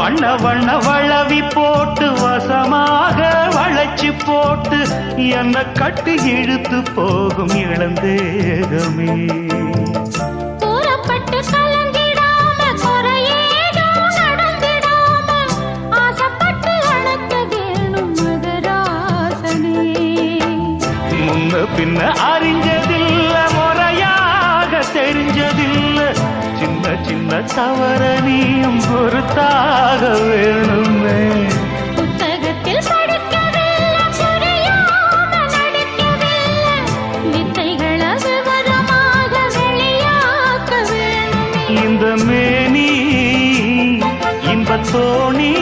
வண்ண வண்ண வளவி போட்டு வசமாக வளைச்சு போட்டு என்ன கட்டி இழுத்து போகும் இளந்தேகமே. கூறப்பட்டு கலங்கிடாம குறையேதும் நடந்திடாம ஆசைப்பட்டு அழைக்க வேணும் மகராசனே. முன்ன பின்ன அறிஞ்சதில்ல முறையாக தெரிஞ்சதில்ல சின்ன சின்ன தவற நீயும் பொறுத்தாக வேணுமே. புத்தகத்தில் படிக்கவில்லை புரியாம நடிக்கவில்லை வித்தைகளை விவரமாக வெளியாக்க வேணுமே. இந்த மேனி இன்பத்தோணி